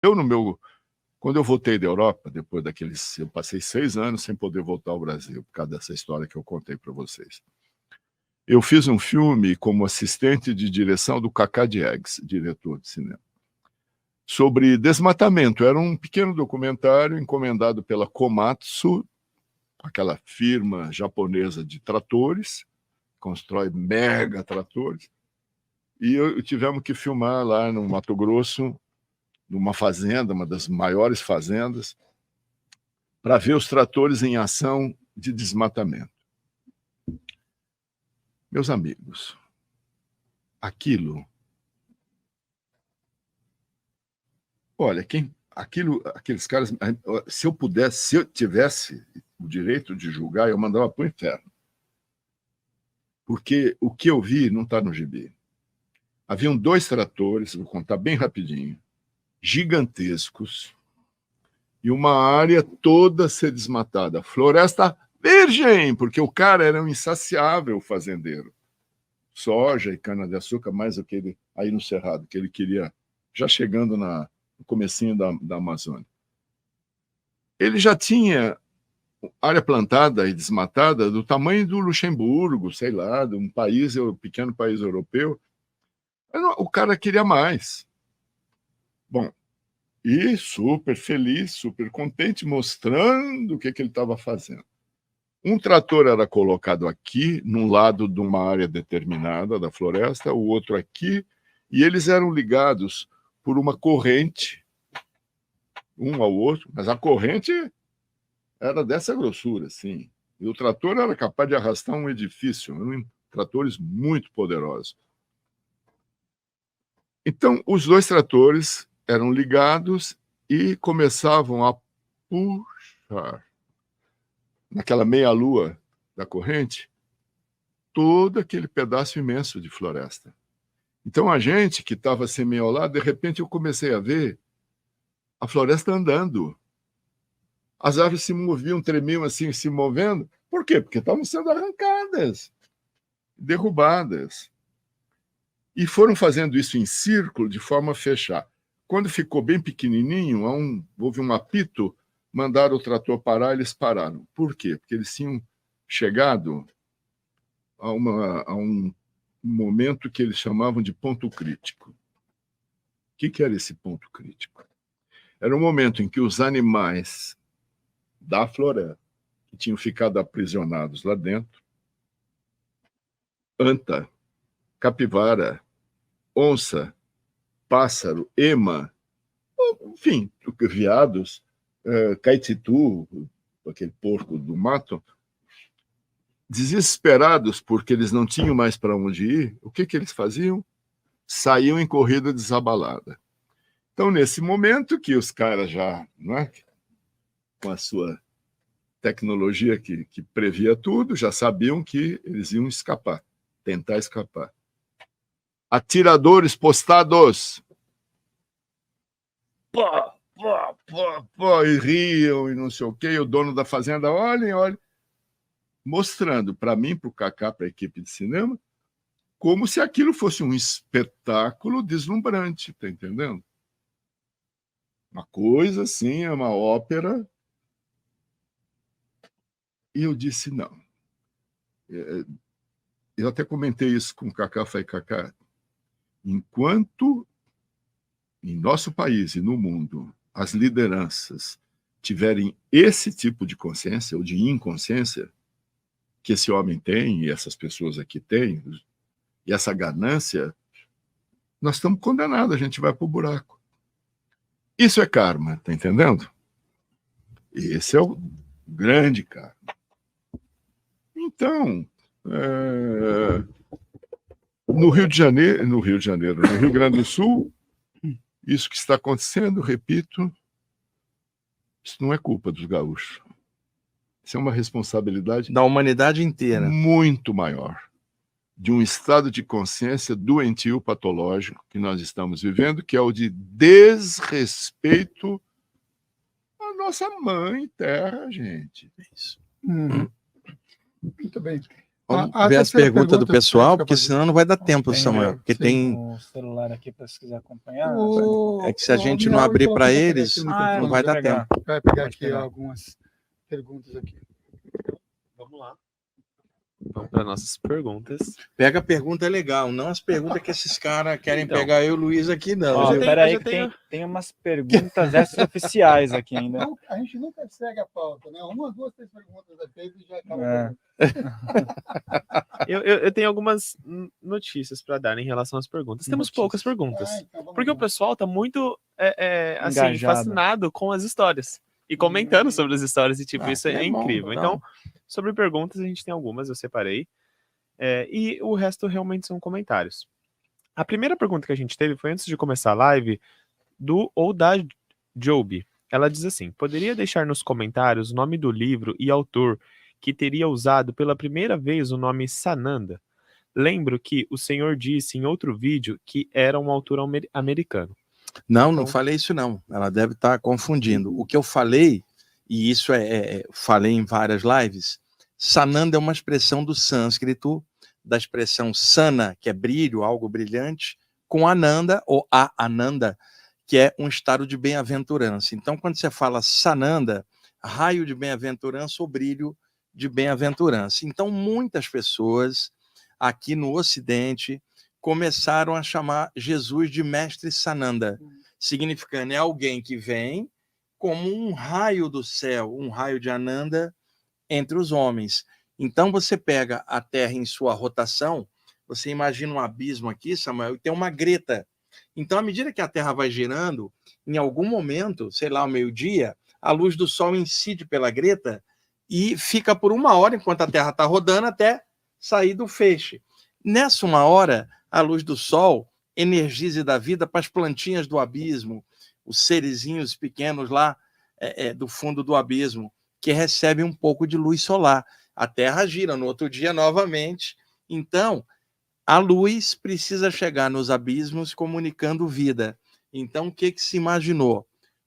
Quando eu voltei da Europa, depois daqueles... Eu passei 6 anos sem poder voltar ao Brasil, por causa dessa história que eu contei para vocês. Eu fiz um filme como assistente de direção do Kaká Diegues, diretor de cinema, sobre desmatamento. Era um pequeno documentário encomendado pela Komatsu, aquela firma japonesa de tratores, constrói mega tratores, e tivemos que filmar lá no Mato Grosso, numa fazenda, uma das maiores fazendas, para ver os tratores em ação de desmatamento. Meus amigos, aquilo... Olha, aqueles caras... Se eu tivesse o direito de julgar, eu mandava para o inferno. Porque o que eu vi não está no gibi. Haviam 2 tratores, vou contar bem rapidinho, gigantescos, e uma área toda ser desmatada. Floresta virgem, porque o cara era um insaciável fazendeiro. Soja e cana-de-açúcar, mais do que ele, aí no Cerrado, que ele queria, já chegando no comecinho da Amazônia. Ele já tinha área plantada e desmatada do tamanho do Luxemburgo, sei lá, de um pequeno país europeu. O cara queria mais. Bom, e super feliz, super contente, mostrando o que ele estava fazendo. Um trator era colocado aqui, num lado de uma área determinada da floresta, o outro aqui, e eles eram ligados por uma corrente, um ao outro, mas a corrente era dessa grossura, sim. E o trator era capaz de arrastar um edifício, eram tratores muito poderosos. Então, os 2 tratores eram ligados e começavam a puxar, naquela meia-lua da corrente, todo aquele pedaço imenso de floresta. Então, a gente que estava assim meio ao lado, de repente eu comecei a ver a floresta andando. As árvores se moviam, tremiam assim, se movendo. Por quê? Porque estavam sendo arrancadas, derrubadas. E foram fazendo isso em círculo, de forma a fechar. Quando ficou bem pequenininho, houve um apito, mandaram o trator parar, eles pararam. Por quê? Porque eles tinham chegado a um momento que eles chamavam de ponto crítico. O que era esse ponto crítico? Era um momento em que os animais da floresta, que tinham ficado aprisionados lá dentro, anta, capivara, onça, pássaro, ema, enfim, veados, caititu, aquele porco do mato, desesperados porque eles não tinham mais para onde ir, o que eles faziam? Saíam em corrida desabalada. Então, nesse momento que os caras já, não é, com a sua tecnologia que previa tudo, já sabiam que eles iam escapar, tentar escapar. Atiradores postados. Pô, e riam e não sei o quê. E o dono da fazenda, olhem, mostrando para mim, para o Kaká, para a equipe de cinema, como se aquilo fosse um espetáculo deslumbrante, tá entendendo? Uma coisa assim, é uma ópera. E eu disse, não. Eu até comentei isso com o Kaká, falei, Kaká, enquanto em nosso país e no mundo as lideranças tiverem esse tipo de consciência ou de inconsciência que esse homem tem e essas pessoas aqui têm, e essa ganância, nós estamos condenados, a gente vai para o buraco. Isso é karma, tá entendendo? Esse é o grande karma. Então, no Rio Grande do Sul, isso que está acontecendo, repito, isso não é culpa dos gaúchos. Isso é uma responsabilidade da humanidade inteira, muito maior, de um estado de consciência doentio, patológico que nós estamos vivendo, que é o de desrespeito à nossa mãe terra, gente. Isso. Muito bem. Vamos ver as perguntas do pessoal, porque senão não vai dar tempo, Samuel. Porque tem o celular aqui para se quiser acompanhar. É que se a gente não abrir para eles, não vai dar tempo. Vai pegar aqui algumas perguntas aqui. Vamos lá. Vamos para nossas perguntas. Pega a pergunta legal, não as perguntas que esses caras querem pegar eu e o Luiz aqui, não. Ó, peraí, que tem umas perguntas extraoficiais aqui ainda. Não, a gente nunca segue a pauta, né? Umas, duas, três perguntas depois e já acaba. Eu tenho algumas notícias para dar em relação às perguntas. Temos poucas perguntas. Então porque o pessoal está muito assim, fascinado com as histórias. E comentando sobre as histórias, e tipo, isso é incrível. Bom, então, sobre perguntas, a gente tem algumas, eu separei. E o resto realmente são comentários. A primeira pergunta que a gente teve foi antes de começar a live, da Joby. Ela diz assim: poderia deixar nos comentários o nome do livro e autor que teria usado pela primeira vez o nome Sananda? Lembro que o senhor disse em outro vídeo que era um autor americano. Não falei isso não. Ela deve estar confundindo. O que eu falei, e isso falei em várias lives, Sananda é uma expressão do sânscrito, da expressão sana, que é brilho, algo brilhante, com Ananda, ou a Ananda, que é um estado de bem-aventurança. Então, quando você fala Sananda, raio de bem-aventurança ou brilho de bem-aventurança. Então, muitas pessoas aqui no Ocidente começaram a chamar Jesus de Mestre Sananda, significando alguém que vem como um raio do céu, um raio de Ananda entre os homens. Então você pega a Terra em sua rotação, você imagina um abismo aqui, Samuel, e tem uma greta. Então, à medida que a Terra vai girando, em algum momento, sei lá, ao meio-dia, a luz do Sol incide pela greta e fica por 1 hora, enquanto a Terra está rodando, até sair do feixe. Nessa 1 hora, a luz do sol energiza da vida para as plantinhas do abismo, os serezinhos pequenos lá do fundo do abismo, que recebem um pouco de luz solar. A Terra gira no outro dia novamente. Então, a luz precisa chegar nos abismos comunicando vida. Então, o que se imaginou?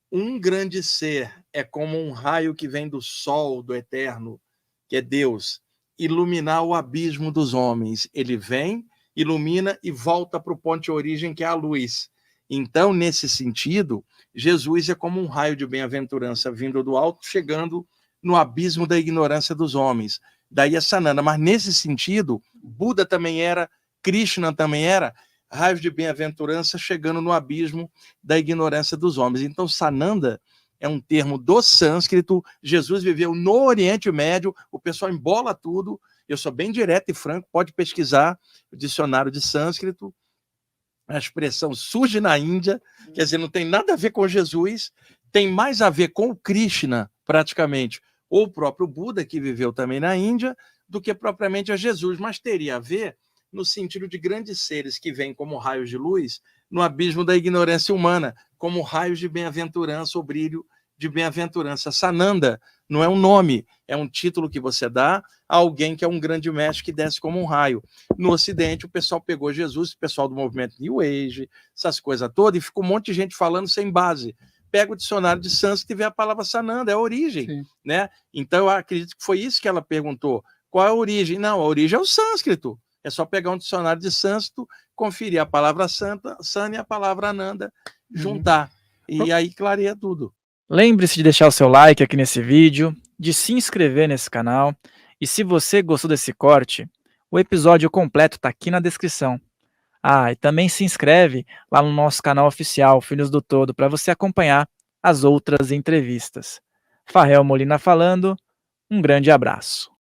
Um grande ser é como um raio que vem do sol, do eterno, que é Deus, iluminar o abismo dos homens. Ele vem, ilumina e volta para o ponto de origem, que é a luz. Então, nesse sentido, Jesus é como um raio de bem-aventurança vindo do alto, chegando no abismo da ignorância dos homens. Daí a Sananda. Mas nesse sentido, Buda também era, Krishna também era, raios de bem-aventurança chegando no abismo da ignorância dos homens. Então, Sananda é um termo do sânscrito. Jesus viveu no Oriente Médio, o pessoal embola tudo. Eu sou bem direto e franco, pode pesquisar o dicionário de sânscrito. A expressão surge na Índia, quer dizer, não tem nada a ver com Jesus, tem mais a ver com o Krishna, praticamente, ou o próprio Buda, que viveu também na Índia, do que propriamente a Jesus, mas teria a ver no sentido de grandes seres que vêm como raios de luz no abismo da ignorância humana, como raios de bem-aventurança ou brilho de bem-aventurança. Sananda não é um nome, é um título que você dá a alguém que é um grande mestre que desce como um raio. No Ocidente, o pessoal pegou Jesus, o pessoal do movimento New Age, essas coisas todas, e ficou um monte de gente falando sem base. Pega o dicionário de sânscrito e vê a palavra Sananda, é a origem, né? Então, eu acredito que foi isso que ela perguntou. Qual é a origem? Não, a origem é o sânscrito. É só pegar um dicionário de sânscrito, conferir a palavra Sana e a palavra Ananda, juntar. E aí clareia tudo. Lembre-se de deixar o seu like aqui nesse vídeo, de se inscrever nesse canal. E se você gostou desse corte, o episódio completo está aqui na descrição. E também se inscreve lá no nosso canal oficial, Filhos do Todo, para você acompanhar as outras entrevistas. Farrell Molina falando, um grande abraço.